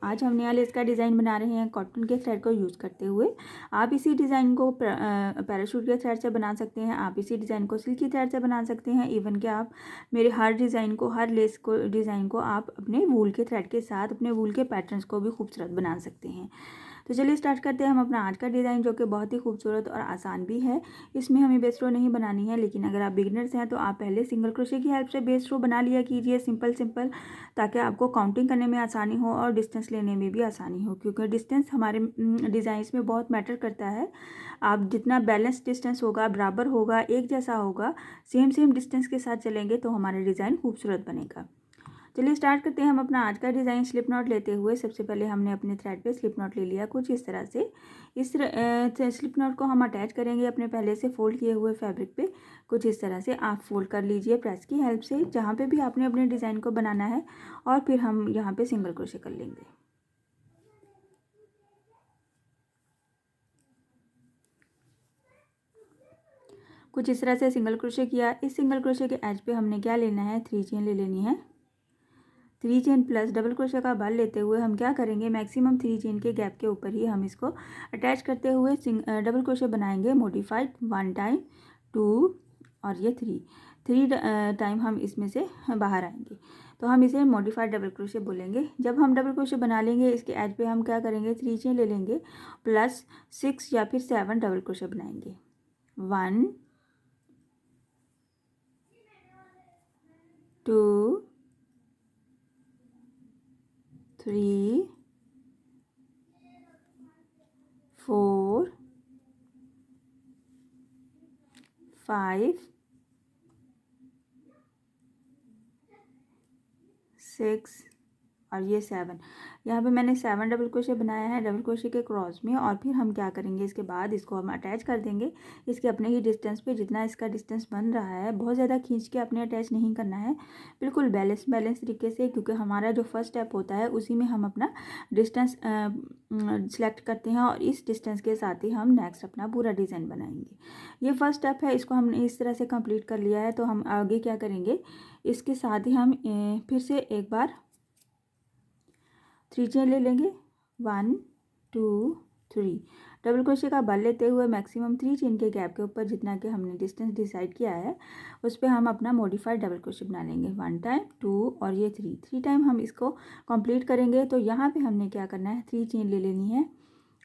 आज हम नया लेस का डिज़ाइन बना रहे हैं कॉटन के थ्रेड को यूज़ करते हुए। आप इसी डिज़ाइन को पैराशूट के थ्रेड से बना सकते हैं, आप इसी डिज़ाइन को सिल्की थ्रेड से बना सकते हैं। इवन कि आप मेरे हर डिज़ाइन को, हर लेस को डिज़ाइन को आप अपने वूल के थ्रेड के साथ, अपने वूल के पैटर्न्स को भी खूबसूरत बना सकते हैं। तो चलिए स्टार्ट करते हैं हम अपना आज का डिज़ाइन, जो कि बहुत ही खूबसूरत और आसान भी है। इसमें हमें बेस रो नहीं बनानी है, लेकिन अगर आप बिगिनर्स हैं तो आप पहले सिंगल क्रोशे की हेल्प से बेस रो बना लिया कीजिए सिंपल ताकि आपको काउंटिंग करने में आसानी हो और डिस्टेंस लेने में भी आसानी हो, क्योंकि डिस्टेंस हमारे डिज़ाइंस में बहुत मैटर करता है। आप जितना बैलेंस डिस्टेंस होगा, बराबर होगा, एक जैसा होगा, सेम डिस्टेंस के साथ चलेंगे तो हमारा डिज़ाइन खूबसूरत बनेगा। चलिए स्टार्ट करते हैं हम अपना आज का डिज़ाइन। स्लिप नॉट लेते हुए सबसे पहले हमने अपने थ्रेड पे स्लिप नॉट ले लिया कुछ इस तरह से। इस स्लिप नॉट को हम अटैच करेंगे अपने पहले से फोल्ड किए हुए फैब्रिक पे। कुछ इस तरह से आप फोल्ड कर लीजिए प्रेस की हेल्प से, जहाँ पे भी आपने अपने डिज़ाइन को बनाना है, और फिर हम यहाँ पे सिंगल क्रोशे कर लेंगे। कुछ इस तरह से सिंगल क्रोशे किया। इस सिंगल क्रोशे के एज पे हमने क्या लेना है, 3 चेन ले लेनी है। 3 चेन प्लस डबल क्रोशे का बल लेते हुए हम क्या करेंगे, मैक्सिमम 3 चेन के गैप के ऊपर ही हम इसको अटैच करते हुए डबल क्रोशे बनाएंगे। मॉडिफाइड 1 टाइम, 2 और ये 3 टाइम हम इसमें से बाहर आएंगे, तो हम इसे मॉडिफाइड डबल क्रोशे बोलेंगे। जब हम डबल क्रोशे बना लेंगे, इसके एज पे हम क्या करेंगे, 3 चेन ले लेंगे प्लस 6 या फिर 7 डबल क्रोशे बनाएंगे। 1 2 3 4 5 6 और ये 7। यहाँ पे मैंने 7 डबल क्रोशे बनाया है डबल क्रोशे के क्रॉस में। और फिर हम क्या करेंगे, इसके बाद इसको हम अटैच कर देंगे इसके अपने ही डिस्टेंस पे, जितना इसका डिस्टेंस बन रहा है। बहुत ज़्यादा खींच के अपने अटैच नहीं करना है, बिल्कुल बैलेंस तरीके से, क्योंकि हमारा जो फर्स्ट स्टेप होता है उसी में हम अपना डिस्टेंस सेलेक्ट करते हैं, और इस डिस्टेंस के साथ ही हम नेक्स्ट अपना पूरा डिज़ाइन बनाएंगे। ये फर्स्ट स्टेप है, इसको हमने इस तरह से कंप्लीट कर लिया है। तो हम आगे क्या करेंगे, इसके साथ ही हम फिर से एक बार 3 चेन ले लेंगे। 1 2 3 डबल क्रोशे का बल लेते हुए मैक्सिमम 3 चेन के गैप के ऊपर जितना कि हमने डिस्टेंस डिसाइड किया है, उस पर हम अपना मॉडिफाइड डबल क्रोशे बना लेंगे। 1 टाइम, 2 और ये 3 टाइम हम इसको कंप्लीट करेंगे। तो यहाँ पे हमने क्या करना है, 3 चेन ले लेनी है,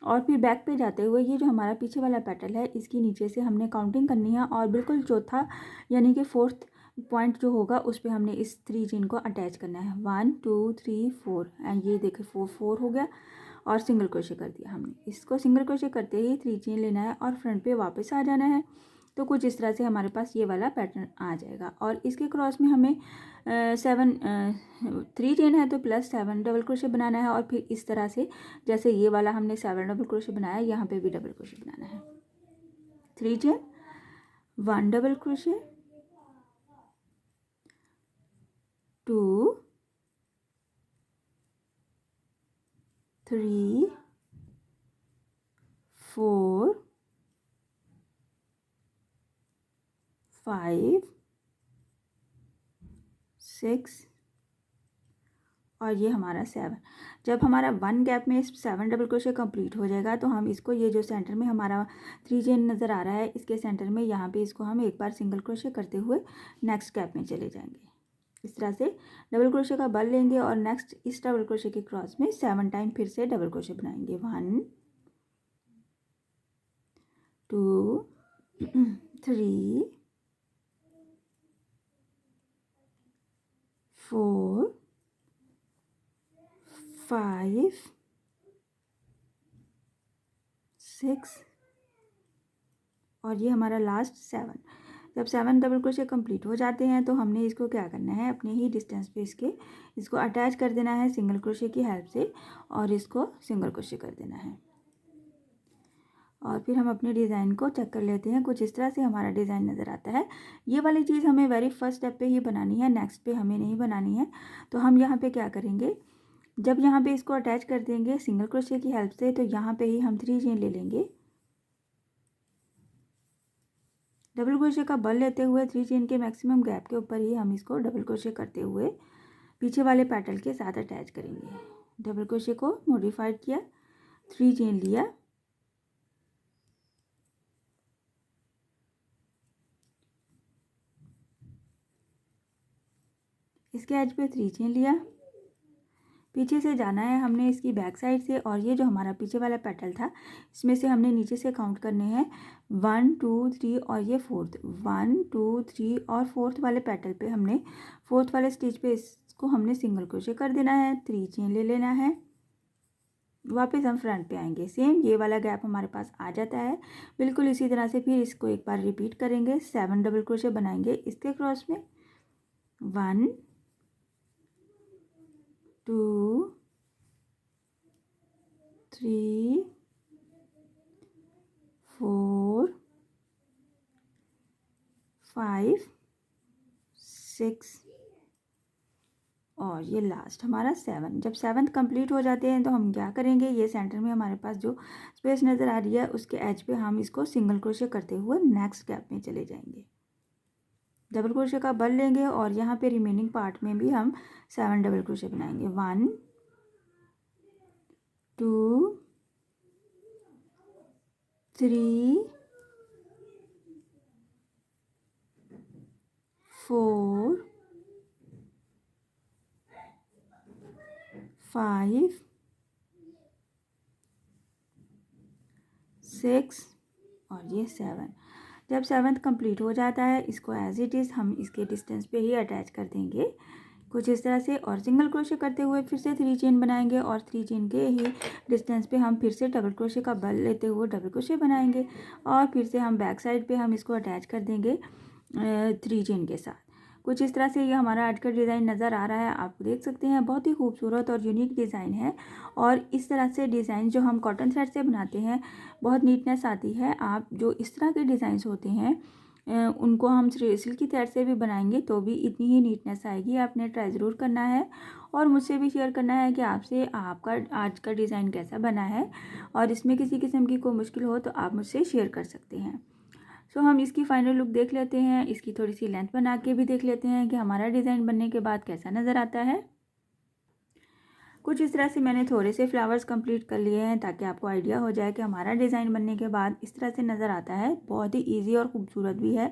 और फिर बैक पे जाते हुए ये जो हमारा पीछे वाला पेटल है, इसकी नीचे से हमने काउंटिंग करनी है, और बिल्कुल चौथा यानी कि 4th पॉइंट जो होगा उस पर हमने इस 3 चेन को अटैच करना है। 1 2 3 4 एंड ये देखिए 4 हो गया, और सिंगल क्रोशे कर दिया हमने। इसको सिंगल क्रोशे करते ही 3 चेन लेना है और फ्रंट पे वापस आ जाना है। तो कुछ इस तरह से हमारे पास ये वाला पैटर्न आ जाएगा। और इसके क्रॉस में हमें 3 चेन है तो प्लस 7 डबल क्रोशे बनाना है, और फिर इस तरह से जैसे ये वाला हमने 7 डबल क्रोशे बनाया, यहाँ पे भी डबल क्रोशे बनाना है। 3 चेन, 1 डबल क्रोशे, 2 3 4 5 6 और ये हमारा 7। जब हमारा 1 गैप में 7 डबल क्रोशे कंप्लीट हो जाएगा, तो हम इसको, ये जो सेंटर में हमारा 3 चेन नज़र आ रहा है, इसके सेंटर में यहाँ पे इसको हम एक बार सिंगल क्रोशे करते हुए नेक्स्ट गैप में चले जाएंगे। इस तरह से डबल क्रोशे का बल लेंगे, और नेक्स्ट इस डबल क्रोशे के क्रॉस में 7 टाइम फिर से डबल क्रोशे बनाएंगे। 1 2 3 4 5 6 और ये हमारा लास्ट 7। जब 7 डबल क्रोशे कंप्लीट हो जाते हैं, तो हमने इसको क्या करना है, अपने ही डिस्टेंस पे इसको अटैच कर देना है सिंगल क्रोशे की हेल्प से, और इसको सिंगल क्रोशे कर देना है। और फिर हम अपने डिज़ाइन को चेक कर लेते हैं। कुछ इस तरह से हमारा डिज़ाइन नज़र आता है। ये वाली चीज़ हमें वेरी फर्स्ट स्टेप पे ही बनानी है, नेक्स्ट पे हमें नहीं बनानी है। तो हम यहाँ पे क्या करेंगे, जब यहाँ पे इसको अटैच कर देंगे सिंगल क्रोशे की हेल्प से, तो यहाँ पे ही हम 3 चेन ले लेंगे। डबल क्रोशे का बल लेते हुए 3 चेन के मैक्सिमम गैप के ऊपर ही हम इसको डबल क्रोशे करते हुए पीछे वाले पैटर्न के साथ अटैच करेंगे। डबल क्रोशे को मॉडिफाइड किया, 3 चेन लिया, इसके एज पे 3 चेन लिया, पीछे से जाना है हमने इसकी बैक साइड से, और ये जो हमारा पीछे वाला पेटल था इसमें से हमने नीचे से काउंट करने हैं 1 2 3 और ये 4th, 1 2 3 और 4th वाले पेटल पे हमने 4th वाले स्टिच पे इसको हमने सिंगल क्रोशे कर देना है, 3 चेन ले लेना है, वापस हम फ्रंट पे आएंगे, सेम ये वाला गैप हमारे पास आ जाता है। बिल्कुल इसी तरह से फिर इसको एक बार रिपीट करेंगे, 7 डबल क्रोशे बनाएंगे इसके क्रॉस में, 1 2 3 4 5 6 और ये लास्ट हमारा 7। जब 7th कंप्लीट हो जाते हैं तो हम क्या करेंगे, ये सेंटर में हमारे पास जो स्पेस नज़र आ रही है उसके एज पे हम इसको सिंगल क्रोशे करते हुए नेक्स्ट गैप में चले जाएंगे, डबल क्रोशे का बल लेंगे और यहाँ पे रिमेनिंग पार्ट में भी हम 7 डबल क्रोशे बनाएंगे, 1 2 3 4 5 6 और ये 7। जब 7th कंप्लीट हो जाता है इसको एज इट इज़ हम इसके डिस्टेंस पे ही अटैच कर देंगे कुछ इस तरह से, और सिंगल क्रोशे करते हुए फिर से 3 चेन बनाएंगे और 3 चेन के ही डिस्टेंस पे हम फिर से डबल क्रोशे का बल लेते हुए डबल क्रोशे बनाएंगे और फिर से हम बैक साइड पे हम इसको अटैच कर देंगे 3 चेन के साथ। कुछ इस तरह से ये हमारा आज का डिज़ाइन नज़र आ रहा है, आप देख सकते हैं बहुत ही खूबसूरत और यूनिक डिज़ाइन है। और इस तरह से डिज़ाइन जो हम कॉटन थ्रेड से बनाते हैं बहुत नीटनेस आती है। आप जो इस तरह के डिज़ाइंस होते हैं उनको हम सिल्की थ्रेड से भी बनाएंगे तो भी इतनी ही नीटनेस आएगी। आपने ट्राई ज़रूर करना है और मुझसे भी शेयर करना है कि आपसे आपका आज का डिज़ाइन कैसा बना है, और इसमें किसी किस्म की कोई मुश्किल हो तो आप मुझसे शेयर कर सकते हैं। सो हम इसकी फाइनल लुक देख लेते हैं, इसकी थोड़ी सी लेंथ बना के भी देख लेते हैं कि हमारा डिज़ाइन बनने के बाद कैसा नज़र आता है। कुछ इस तरह से मैंने थोड़े से फ्लावर्स कंप्लीट कर लिए हैं ताकि आपको आइडिया हो जाए कि हमारा डिज़ाइन बनने के बाद इस तरह से नज़र आता है। बहुत ही इजी और ख़ूबसूरत भी है,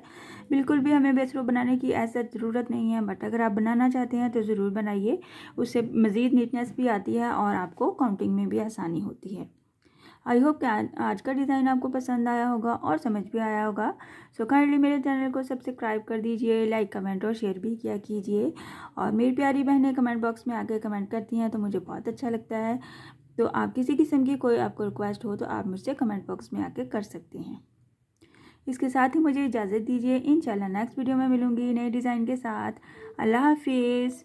बिल्कुल भी हमें बेसरो बनाने की ऐसा ज़रूरत नहीं है, बट अगर आप बनाना चाहते हैं तो ज़रूर बनाइए, उससे मज़ीद नीटनेस भी आती है और आपको काउंटिंग में भी आसानी होती है। आई होप कि आज का डिज़ाइन आपको पसंद आया होगा और समझ भी आया होगा। सो काइंडली मेरे चैनल को सब्सक्राइब कर दीजिए, लाइक कमेंट और शेयर भी किया कीजिए। और मेरी प्यारी बहनें कमेंट बॉक्स में आके कमेंट करती हैं तो मुझे बहुत अच्छा लगता है। तो आप किसी किस्म की कोई आपको रिक्वेस्ट हो तो आप मुझसे कमेंट बॉक्स में आके कर सकते हैं। इसके साथ ही मुझे इजाज़त दीजिए, इंशाल्लाह नेक्स्ट वीडियो में मिलूँगी नए डिज़ाइन के साथ। अल्लाह हाफिज़।